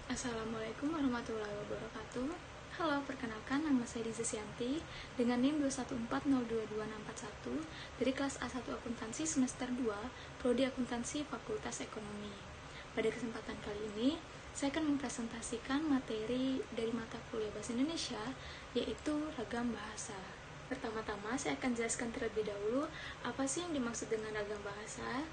Assalamualaikum warahmatullahi wabarakatuh. Halo, perkenalkan nama saya Diza Sianti dengan NIM 214022641 dari kelas A1 Akuntansi semester 2, Prodi Akuntansi Fakultas Ekonomi. Pada kesempatan kali ini, saya akan mempresentasikan materi dari mata kuliah Bahasa Indonesia, yaitu ragam bahasa. Pertama-tama, saya akan jelaskan terlebih dahulu apa sih yang dimaksud dengan ragam bahasa.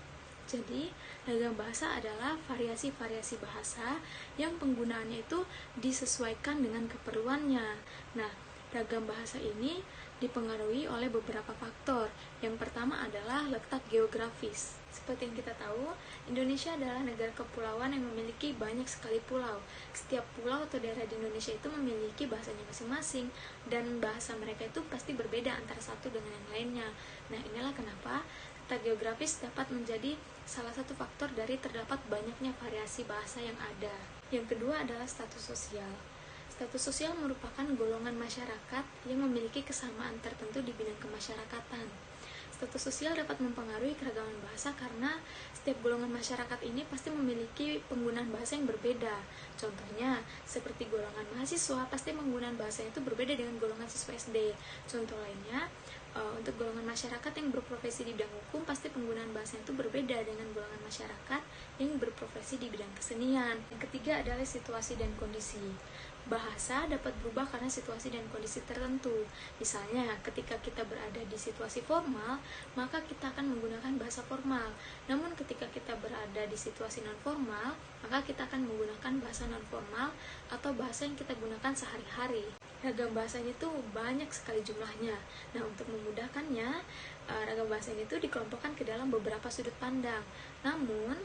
Jadi, ragam bahasa adalah variasi-variasi bahasa yang penggunaannya itu disesuaikan dengan keperluannya. Nah, ragam bahasa ini dipengaruhi oleh beberapa faktor. Yang pertama adalah letak geografis. Seperti yang kita tahu, Indonesia adalah negara kepulauan yang memiliki banyak sekali pulau. Setiap pulau atau daerah di Indonesia itu memiliki bahasanya masing-masing, dan bahasa mereka itu pasti berbeda antara satu dengan yang lainnya. Nah, inilah kenapa letak geografis dapat menjadi salah satu faktor dari terdapat banyaknya variasi bahasa yang ada. Yang kedua adalah status sosial. Status sosial merupakan golongan masyarakat yang memiliki kesamaan tertentu di bidang kemasyarakatan. Status sosial dapat mempengaruhi keragaman bahasa karena setiap golongan masyarakat ini pasti memiliki penggunaan bahasa yang berbeda. Contohnya, seperti golongan mahasiswa, pasti penggunaan bahasanya itu berbeda dengan golongan siswa SD. Contoh lainnya, untuk golongan masyarakat yang berprofesi di bidang hukum, pasti penggunaan bahasanya itu berbeda dengan golongan masyarakat yang berprofesi di bidang kesenian. Yang ketiga adalah situasi dan kondisi. Bahasa dapat berubah karena situasi dan kondisi tertentu. Misalnya, ketika kita berada di situasi formal, maka kita akan menggunakan bahasa formal. Namun ketika kita berada di situasi non-formal, maka kita akan menggunakan bahasa non-formal atau bahasa yang kita gunakan sehari-hari. Ragam bahasanya itu banyak sekali jumlahnya. Nah, untuk memudahkannya, ragam bahasa itu dikelompokkan ke dalam beberapa sudut pandang. Namun,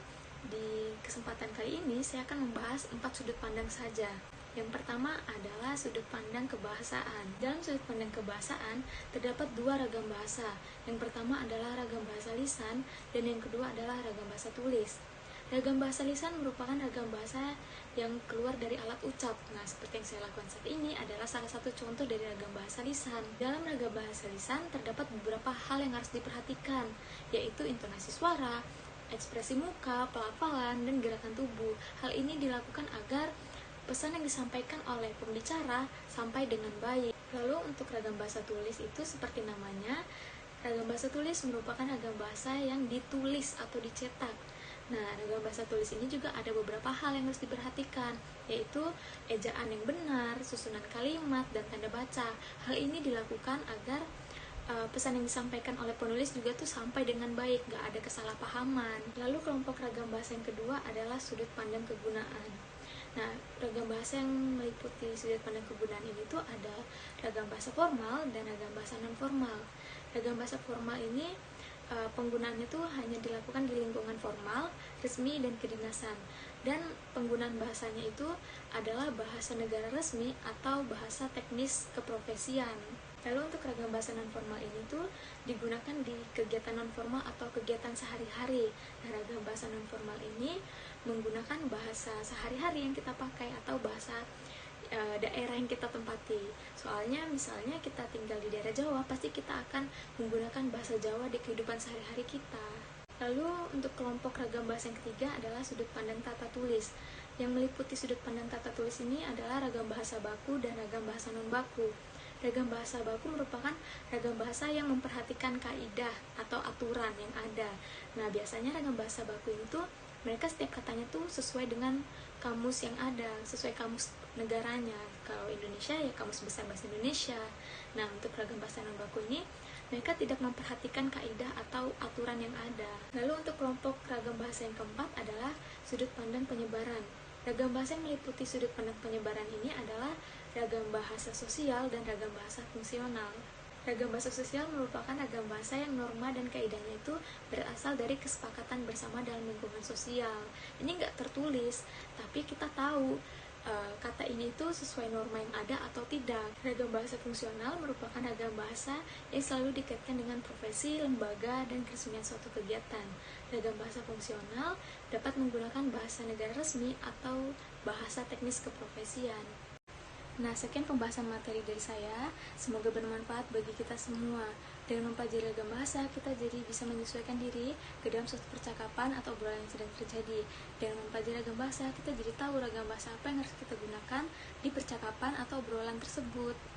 di kesempatan kali ini saya akan membahas 4 sudut pandang saja. Yang pertama adalah sudut pandang kebahasaan. Dalam sudut pandang kebahasaan, terdapat 2 ragam bahasa. Yang pertama adalah ragam bahasa lisan, dan yang kedua adalah ragam bahasa tulis. Ragam bahasa lisan merupakan ragam bahasa yang keluar dari alat ucap. Nah, seperti yang saya lakukan saat ini adalah salah satu contoh dari ragam bahasa lisan. Dalam ragam bahasa lisan, terdapat beberapa hal yang harus diperhatikan, yaitu intonasi suara, ekspresi muka, pelafalan, dan gerakan tubuh. Hal ini dilakukan agar pesan yang disampaikan oleh pembicara sampai dengan baik. Lalu untuk ragam bahasa tulis itu seperti namanya, ragam bahasa tulis merupakan ragam bahasa yang ditulis atau dicetak. Nah, ragam bahasa tulis ini juga ada beberapa hal yang harus diperhatikan, yaitu ejaan yang benar, susunan kalimat, dan tanda baca. Hal ini dilakukan agar pesan yang disampaikan oleh penulis juga tuh sampai dengan baik, gak ada kesalahpahaman. Lalu kelompok ragam bahasa yang kedua adalah sudut pandang kegunaan. Nah, ragam bahasa yang meliputi sudut pandang kegunaan ini tuh ada ragam bahasa formal dan ragam bahasa non-formal. Ragam bahasa formal ini penggunaannya tuh hanya dilakukan di lingkungan formal, resmi, dan kedinasan. Dan penggunaan bahasanya itu adalah bahasa negara resmi atau bahasa teknis keprofesian. Lalu untuk ragam bahasa non-formal ini tuh digunakan di kegiatan non-formal atau kegiatan sehari-hari. Nah, ragam bahasa non-formal ini menggunakan bahasa sehari-hari yang kita pakai atau bahasa daerah yang kita tempati. Soalnya misalnya kita tinggal di daerah Jawa, pasti kita akan menggunakan bahasa Jawa di kehidupan sehari-hari kita. Lalu untuk kelompok ragam bahasa yang ketiga adalah sudut pandang tata tulis. Yang meliputi sudut pandang tata tulis ini adalah ragam bahasa baku dan ragam bahasa non-baku. Ragam bahasa baku merupakan ragam bahasa yang memperhatikan kaidah atau aturan yang ada. Nah, biasanya ragam bahasa baku itu mereka setiap katanya tuh sesuai dengan kamus yang ada, sesuai kamus negaranya. Kalau Indonesia ya kamus besar bahasa Indonesia. Nah, untuk ragam bahasa non-baku ini mereka tidak memperhatikan kaidah atau aturan yang ada. Lalu untuk kelompok ragam bahasa yang keempat adalah sudut pandang penyebaran. Ragam bahasa yang meliputi sudut pandang penyebaran ini adalah ragam bahasa sosial dan ragam bahasa fungsional. Ragam bahasa sosial merupakan ragam bahasa yang norma dan kaidahnya itu berasal dari kesepakatan bersama dalam lingkungan sosial. Ini nggak tertulis, tapi kita tahu kata ini itu sesuai norma yang ada atau tidak. Ragam bahasa fungsional merupakan ragam bahasa yang selalu dikaitkan dengan profesi, lembaga, dan keresmian suatu kegiatan. Ragam bahasa fungsional dapat menggunakan bahasa negara resmi atau bahasa teknis keprofesian. Nah, sekian pembahasan materi dari saya. Semoga bermanfaat bagi kita semua. Dengan mempelajari ragam bahasa, kita jadi bisa menyesuaikan diri ke dalam suatu percakapan atau obrolan yang sedang terjadi. Dengan mempelajari ragam bahasa, kita jadi tahu ragam bahasa apa yang harus kita gunakan di percakapan atau obrolan tersebut.